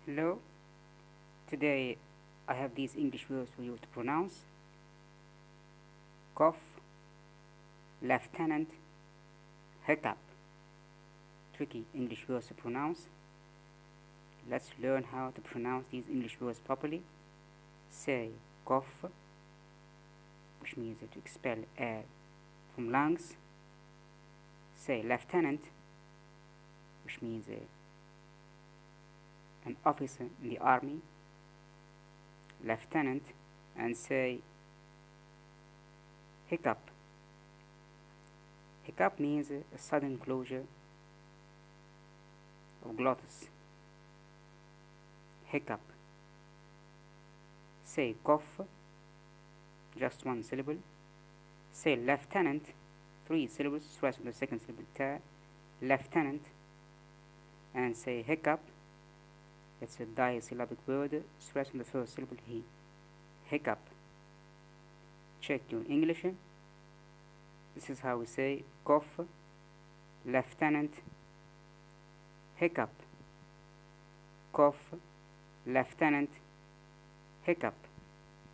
Hello, today I have these English words for you to pronounce: cough, lieutenant, hiccup. Tricky English words to pronounce. Let's learn how to pronounce these English words properly. Say cough, which means to expel air from lungs. Say lieutenant, which means an officer in the army, lieutenant, and say hiccup. Hiccup means a sudden closure of glottis. Hiccup. Say cough, just one syllable. Say lieutenant, three syllables, stress on the second syllable, ta, lieutenant. And say hiccup, it's a disyllabic word, stress on the first syllable, he. Hiccup. Check your English. This is how we say cough, lieutenant, hiccup. Cough, lieutenant, hiccup.